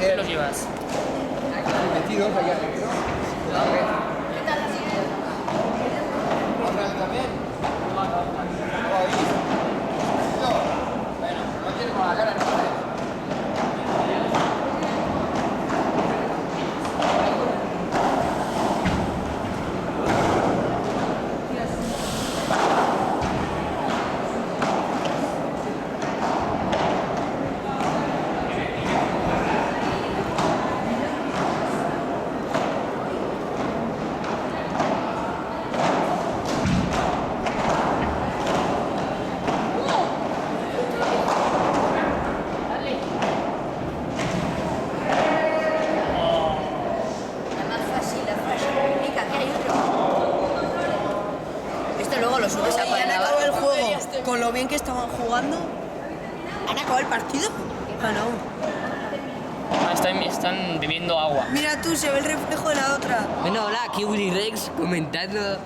qué los llevas? Metidos allá adentro. ¿Otras también? Bueno, no tiene con la cara entonces. Lo subes a han acabado el juego con lo bien que estaban jugando. ¿Han acabado el partido? Ah, no. Están bebiendo agua. Mira tú, se ve el reflejo de la otra. Bueno, hola, aquí Willy Rex comentando.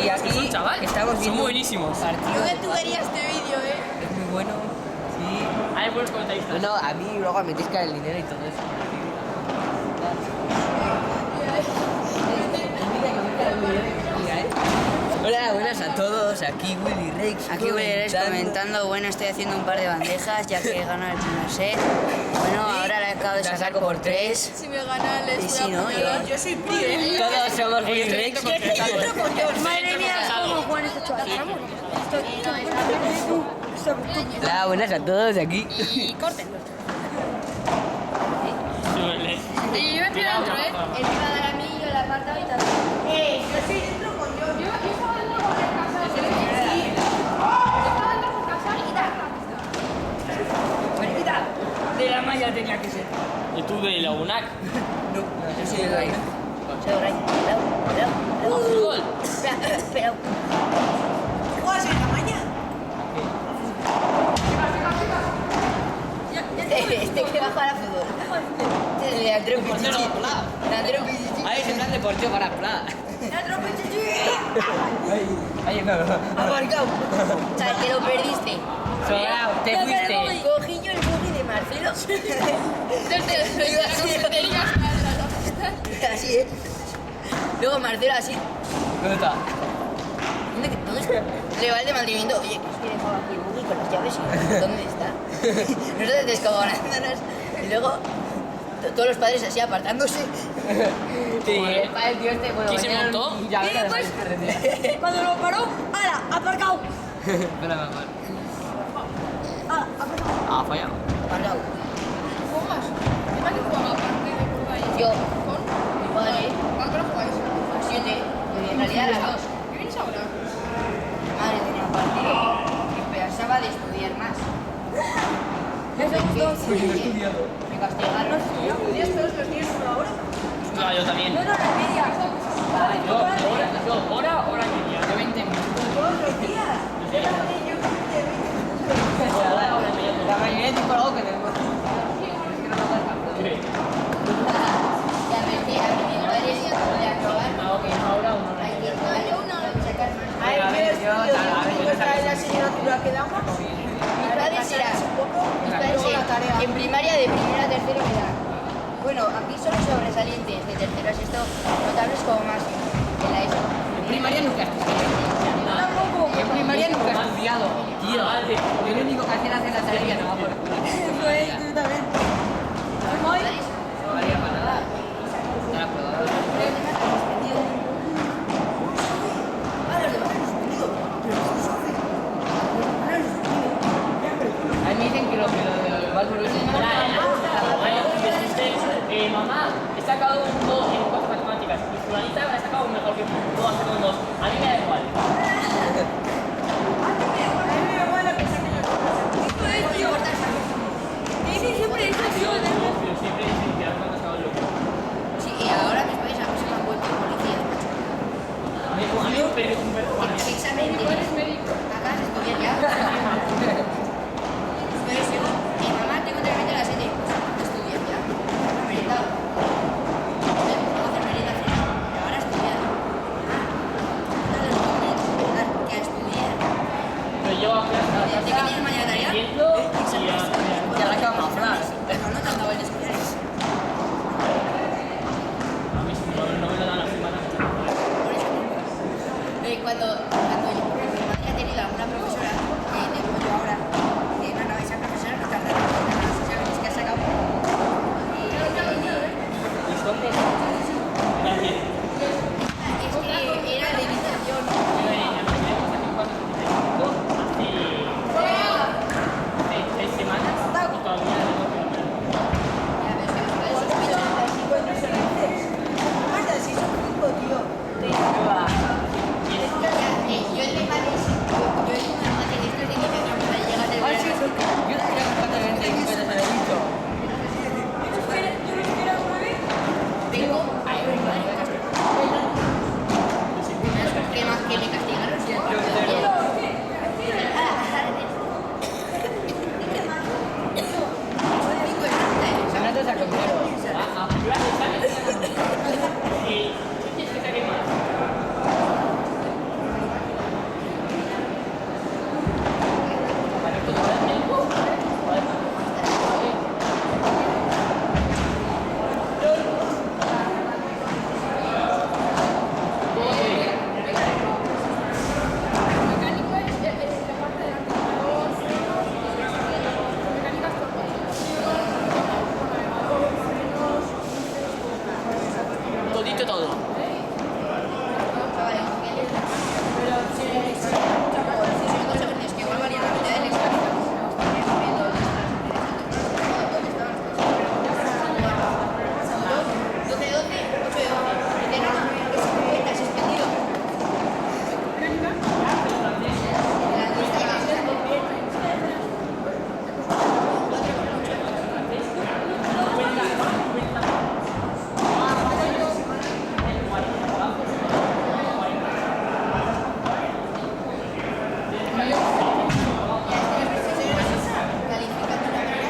Y aquí son, chaval. estamos Son viendo buenísimos. Yo que tú verías este vídeo, Es muy bueno. Sí. Hay buenos comentaristas. No, a mí luego me metéis el dinero y todo eso. Hola, buenas a todos. Aquí Willy Rex. Aquí Willy comentando, bueno, estoy haciendo un par de bandejas ya que he ganado el primer set. Bueno, ahora la acabo de sacar por 3. Si me gana, les Y voy sí, a ¿no? apuñalar. Yo soy Pri, ¿eh? Todos somos Willy Rex. Madre mía, cómo juegan estos chavales. Hola, buenas a todos. Aquí. Y corten. Súbele. Yo me pido dentro, ¿eh? Él me va a dar a mí, yo la apartado y tal. Yo estoy dentro con yo. Yo estaba dentro con el casal. Sí. Yo estaba dentro con casal y tal. De la malla tenía que ser. Y tú de la UNAC. No, yo soy el Ray. Soy Ray. ¿A fútbol? Pero. ¿Juegas en la mañana? Este que va a jugar a fútbol. Leandro Pichichi. Leandro Pichichi. Ahí es en plan deportivo para plata. Leandro Pichichi. Ahí no. Aparcado. O sea, que lo perdiste. Sobrao, te fuiste. Cogí yo el buggy de Marcelo. Desde la cafetería hasta la Así es. Luego Marcelo así. ¿Dónde está? ¿Dónde está? Le va el de mantenimiento. Oye, que es que he dejado aquí el buggy con las llaves y ¿dónde está? Nosotros descojonándonos. Y luego todos los padres así apartándose. Sí, el padre tío este, bueno, ¿Quién se venía montó? y ya venga, pues. Cuando lo paró, ¡hala! ¡Aparcado! Espera, mamá. ¡Hala! ¡Aparcado! Ah, fallado. Aparcado. ¿Juegas? ¿Quién más que jugaba aparte de jugáis? Yo, ¿Con? mi padre, ¿Cuánto lo jugáis? a 7. Y en realidad a las 2. ¿Qué vienes ahora? Mi madre tenía un partido y pensaba de estudiar más. Me castigaron. ¿Estudias todos los días una hora? Claro, yo también. No, la media. Yo, hora y media. De 20 minutos. Todos los días. Yo también, yo Hora y media. La mayoría de tipo algo que tenemos. Ya me decía, mi padre sí podía probar. Una hora, una hora. Hay que sacar más. A ver, ¿qué estudios trae la asignatura que damos? Mis padres era, en primaria de primero a tercero me dan. Bueno, aquí solo sobresalientes, de tercero a sexto, notables como máximo. En la ESO. En primaria nunca he estudiado. En primaria nunca he estudiado. Tío, yo lo único que hacía era hacer la tarea no va por culo. Tú también. ¿Mis padres? No valía para nada. Ya la probaba. A mí me dicen que lo de los cálculos es Mamá, he sacado un 2 en 4 matemáticas y fulanita ha sacado un mejor que tú. Todos han sacado un 2. A mí me da igual. Pero siempre dicen que ahora me han sacado el loco. Sí, y ahora mis padres a mí se me han vuelto policías. A mí me perdió un perro. ¿Qué examen tienes? Acá se estudiar ya. Entonces digo, mamá, tengo que meter a las 7. Estudiar ya. Merendado. Vamos a hacer merienda final. Y ahora estudiar. Dale, 12 de 12, 8 de 12. Dice, no, es 50, suspendido. La lista ya está. Califica de una manera.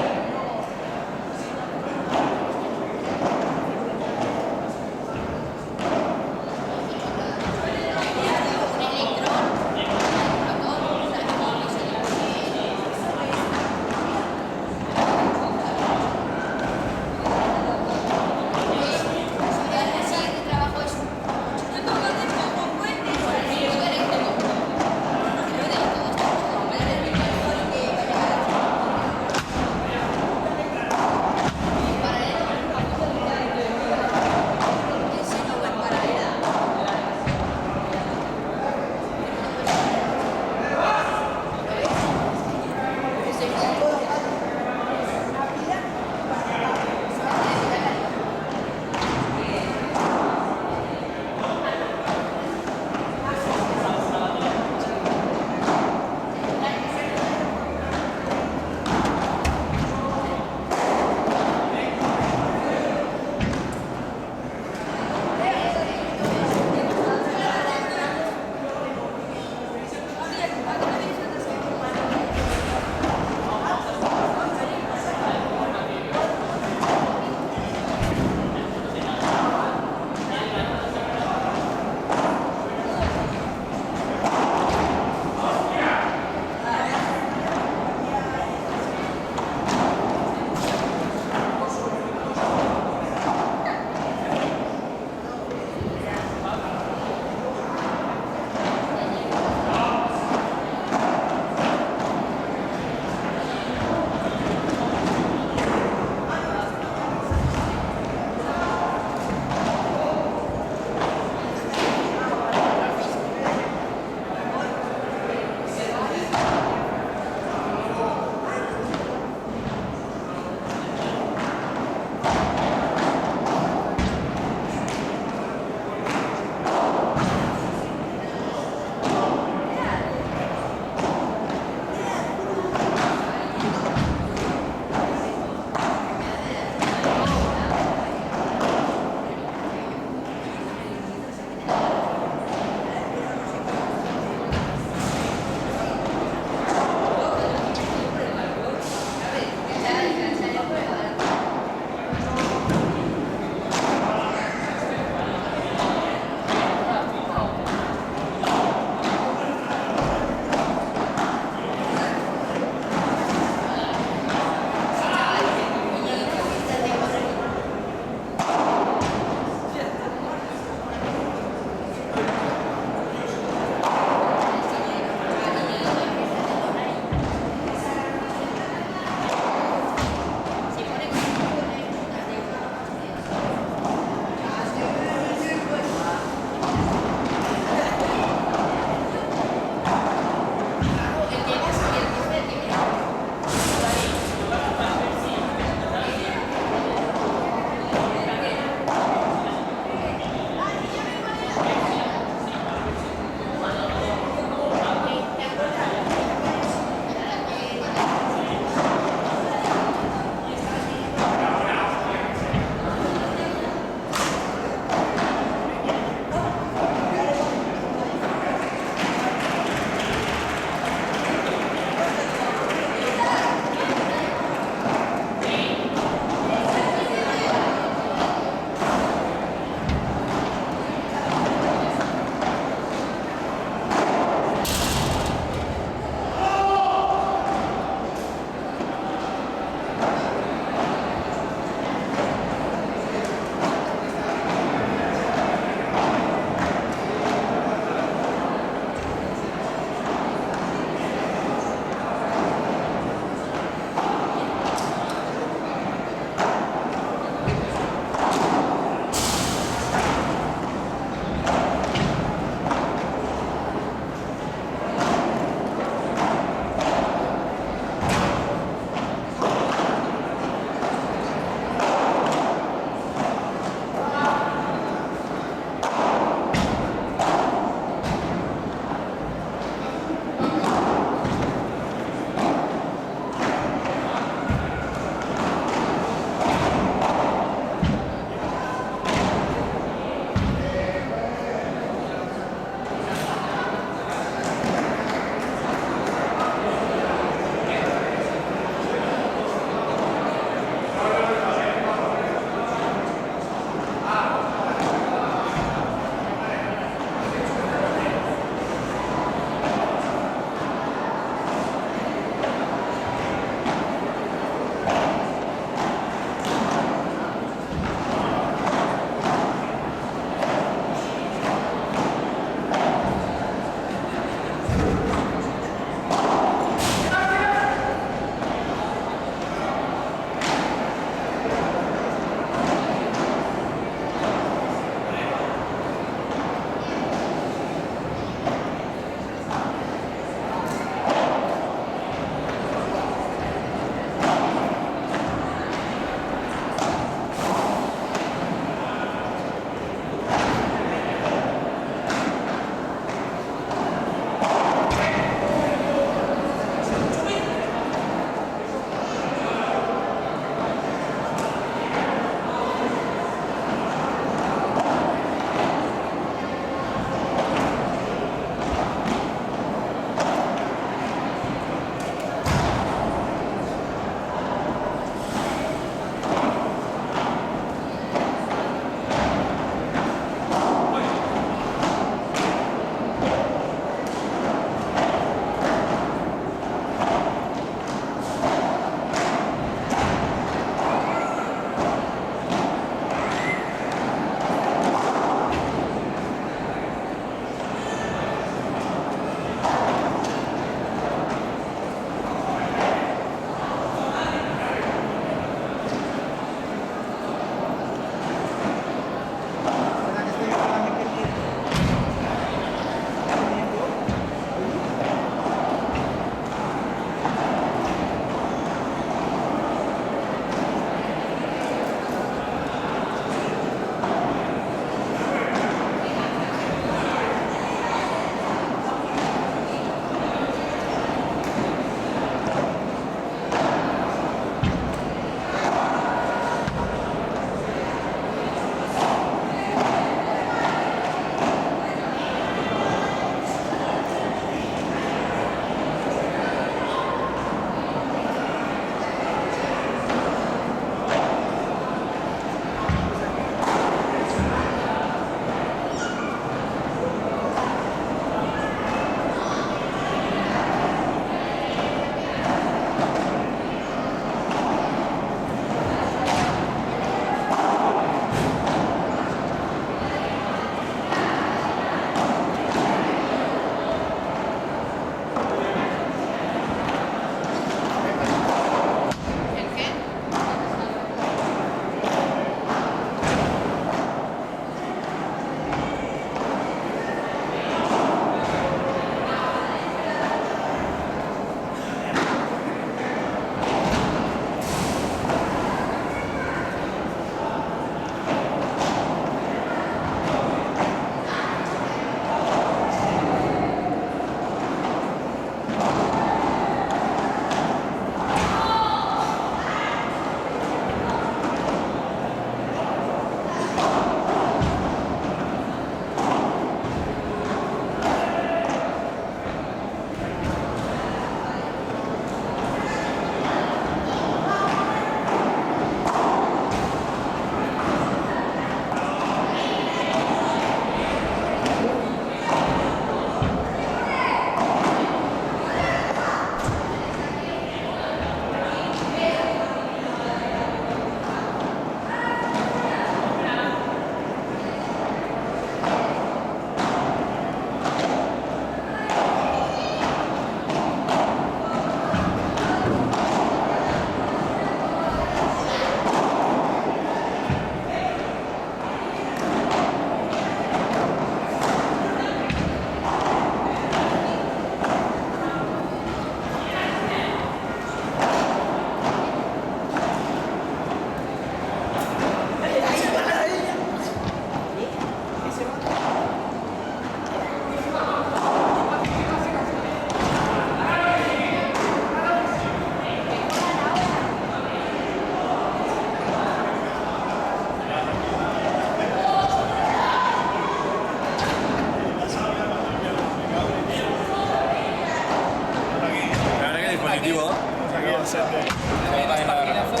Hay más partidazos.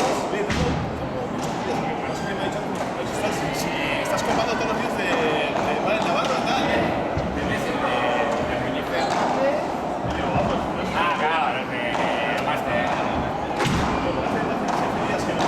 Si estás comprando todos los días de Vale Navarro, tal. Ah, claro, es de máster. Hace días que no.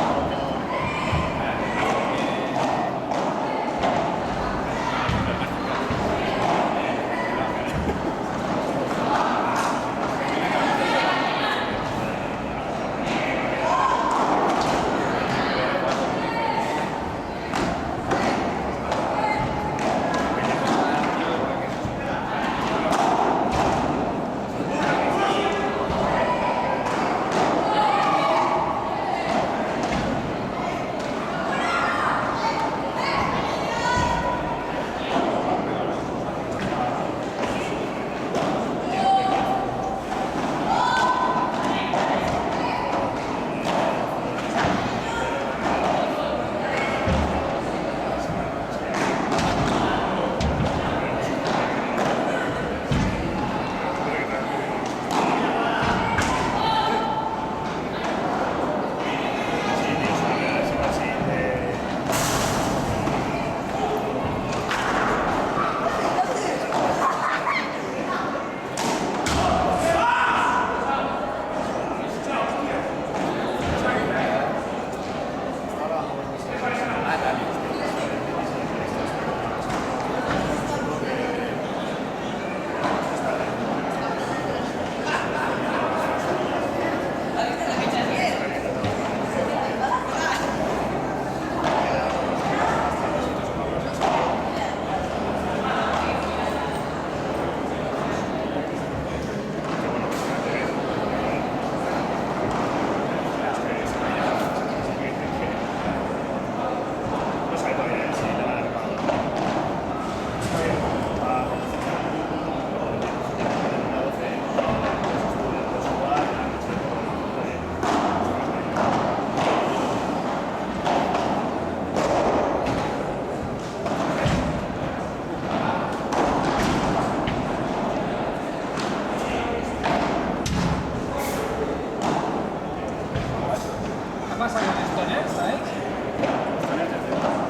¿Qué pasa con Stoner, sabéis?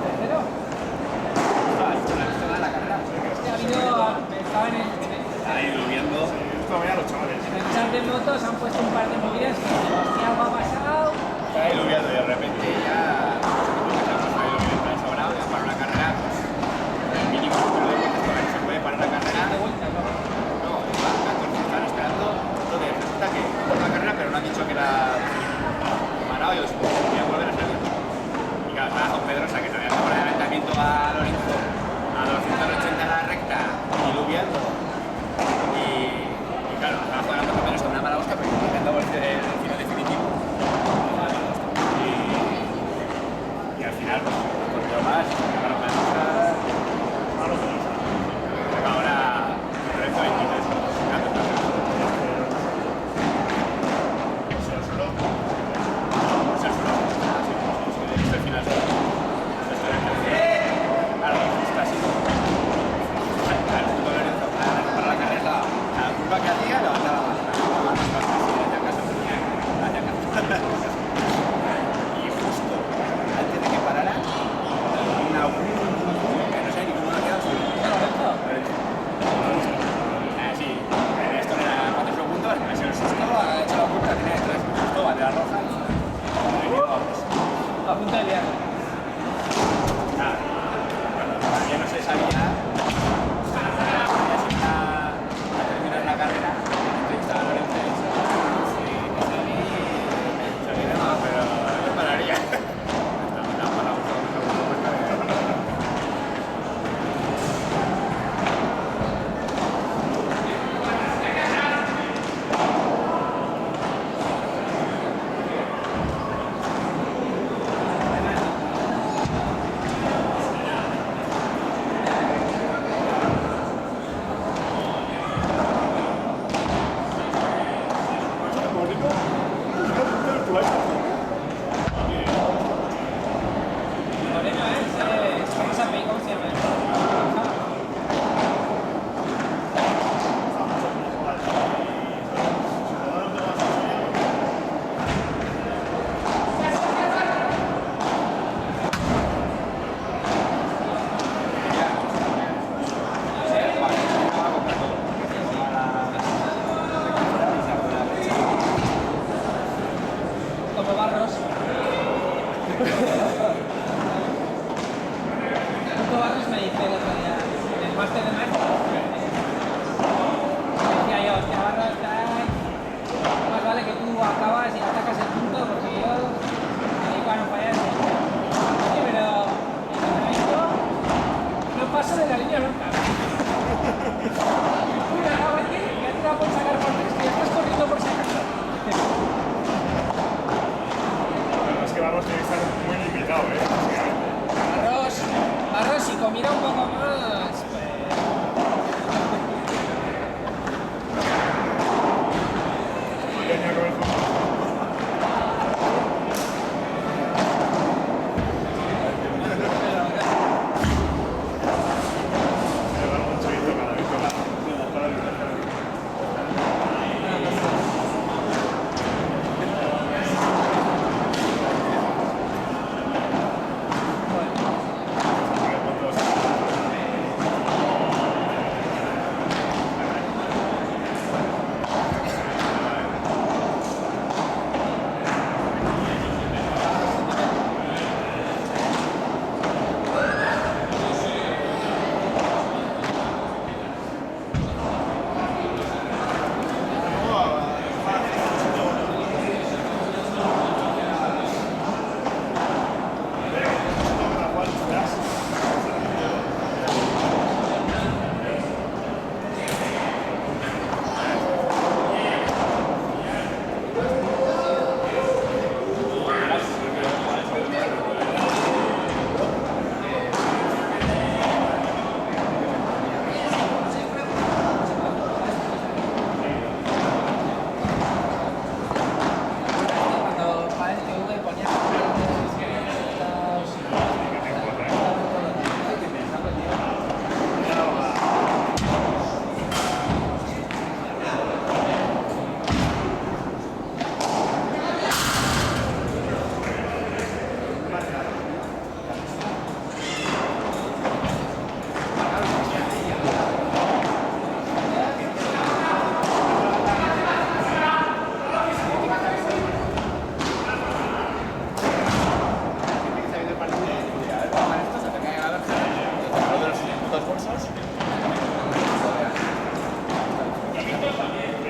¿Tercero? Ha habido... Estaba en el... Está lloviendo. Esto voy a los chavales. En el chat de motos han puesto un par de movidas que si algo ha pasado... Está lloviendo y de repente ya. Está sobrado, ya para una carrera. El mínimo número de vueltas que se puede para una carrera. de vuelta, ¿no? No, 14 están esperando. Entonces resulta que por una carrera, pero no han dicho que era parado y después voy a volver a salir. Y claro, estaba Don Pedrosa que sabía que por el adelantamiento a Lorenzo a 280 en la recta, diluviando. Y claro, estaba jugando con menos con una mala hostia, pero intentando volver el final definitivo. Y al final, pues, corrió más, sacaron más cosas. Ahora, Lorenzo 23. Que hacía levantaba y justo antes de que parara una que no sé ni cómo lo ha quedado sí, esto era 4 segundos, se lo asustó, ha hecho la culpa, tenía detrás, se asustó, va de la roja A punto de liar. nada, cuando ya no se sabía la carrera, estaba Lorenzo y pero no pararía. Puto Barros. Puto Barros me dice el otro día, en el máster de maestro, me decía yo, hostia, Barros, más vale que tú acabas y atacas el punto, porque yo ahí para no fallar. Sí, pero en el momento no paso de la línea nunca. Mira, acabo aquí, que ha tirado por sacar por tres, que ya estás corriendo por si acaso. Es que vamos, tiene que estar muy limitado, Arroz, si comiera un poco más, pues... Tenía que ver con...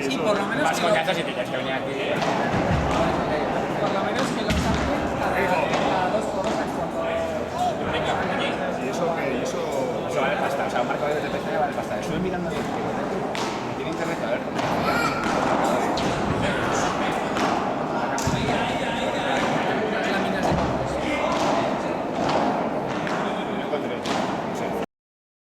Sí, por lo menos Más que confianza si tienes que venir aquí. por lo menos que lo saquen cada 2 por 2 cuando... Venga, aquí. ¿Y eso qué? ¿Y eso...? Eso vale pasta, o sea, un marco de PC vale pasta. Estuve mirando que tiene internet, a ver. láminas de No encontré.